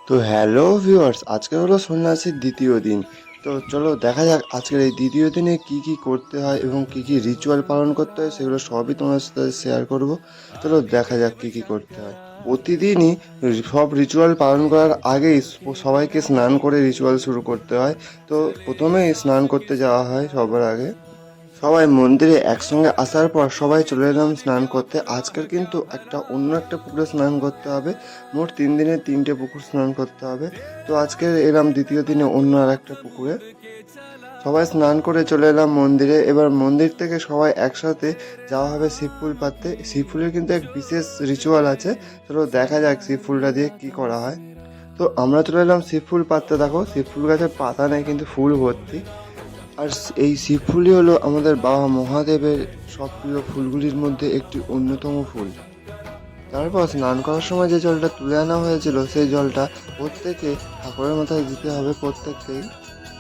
তো hello viewers, আজকে হলো সন্ন্যাসীর দ্বিতীয় দিন। তো চলো দেখা যাক আজকের এই দ্বিতীয় দিনে কি কি করতে হয় এবং কি কি রিচুয়াল পালন করতে হয় সেগুলো সবই তোমার সাথে শেয়ার করব। চলো দেখা যাক কি কি করতে হয়। প্রতিদিনই সব রিচুয়াল পালন করার আগেই সবাইকে স্নান করে রিচুয়াল শুরু করতে হয়। তো প্রথমেই স্নান করতে যাওয়া হয় সবার আগে। সবাই মন্দিরে একসঙ্গে আসার পর সবাই চলে এলাম স্নান করতে। আজকের কিন্তু অন্য একটা পুকুরে স্নান করতে হবে। মোট 3 দিনে 3টে পুকুর স্নান করতে হবে। তো আজকে এলাম দ্বিতীয় দিনে অন্য আর একটা পুকুরে। সবাই স্নান করে চলে এলাম মন্দিরে। এবার মন্দির থেকে সবাই একসাথে যাওয়া হবে শিবফুল পাততে। শিবফুলের কিন্তু এক বিশেষ রিচুয়াল আছে। চলো দেখা যাক শিবফুলটা দিয়ে কি করা হয়। তো আমরা চলে এলাম শিবফুল পাততে। দেখো শিবফুল গাছের পাতা নেই কিন্তু ফুল ভর্তি। আর এই শিব ফুলই হলো আমাদের বাবা মহাদেবের সব প্রিয় ফুলগুলির মধ্যে একটি অন্যতম ফুল। তারপর স্নান করার সময় যে জলটা তুলে আনা হয়েছিল সেই জলটা প্রত্যেকে ঠাকুরের মাথায় দিতে হবে।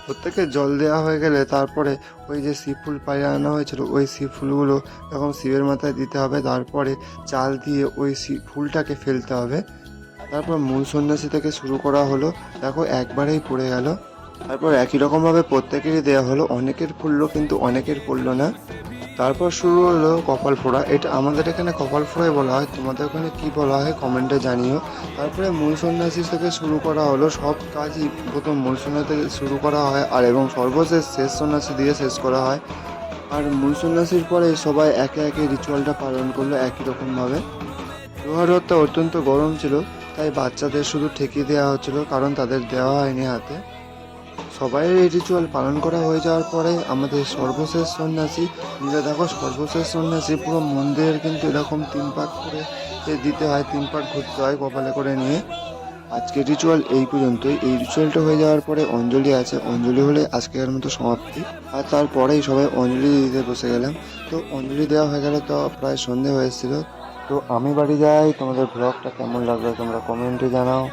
প্রত্যেকে জল দেওয়া হয়ে গেলে তারপরে ওই যে শিব ফুল পাড়িয়ে আনা হয়েছিল ওই শিব ফুলগুলো যখন শিবের মাথায় দিতে হবে, তারপরে চাল দিয়ে ওই শিব ফুলটাকে ফেলতে হবে। তারপর মূল সন্ন্যাসী থেকে শুরু করা হলো। দেখো একবারেই পড়ে গেল। তারপর একই রকমভাবে প্রত্যেকেরই দেওয়া হলো। অনেকের পড়লো কিন্তু অনেকের পড়লো না। তারপর শুরু হলো কপাল ফোড়া। এটা আমাদের এখানে কপাল ফোড়াই বলা হয়, তোমাদের ওখানে কি বলা হয় কমেন্টে জানিও। তারপরে মূল সন্ন্যাসী থেকে শুরু করা হলো। সব কাজই প্রথম মূল সন্ন্যাসী থেকে শুরু করা হয় আর এবং সর্বশেষ শেষ সন্ন্যাসী দিয়ে শেষ করা হয়। আর মূল সন্ন্যাসীর পরে সবাই একে একে রিচুয়ালটা পালন করলো একই রকমভাবে। লোহার রথটা অত্যন্ত গরম ছিল, তাই বাচ্চাদের শুধু ঠেকিয়ে দেওয়া হচ্ছিল, কারণ তাদের দেওয়া হয়নি হাতে। সবাই এই রিচুয়াল পালন করা হয়ে যাওয়ার পরে আমাদের সর্বশেষ সন্ন্যাসী নিজে দেখো, সর্বশেষ সন্ন্যাসী পুরো মন্দিরের কিন্তু এরকম 3 পাক করে দিতে হয়, 3 পাক ঘুরতে হয় কপালে করে নিয়ে। আজকের রিচুয়াল এই পর্যন্তই। এই রিচুয়ালটা হয়ে যাওয়ার পরে অঞ্জলি আছে, অঞ্জলি হলে আজকের মতো সমাপ্তি। আর তারপরেই সবাই অঞ্জলি দিতে বসে গেলাম। তো অঞ্জলি দেওয়া হয়ে গেল, তো প্রায় সন্ধে হয়ে এসেছিল। তো আমি বাড়ি যাই। তোমাদের ব্লগটা কেমন লাগলো তোমরা কমেন্টে জানাও।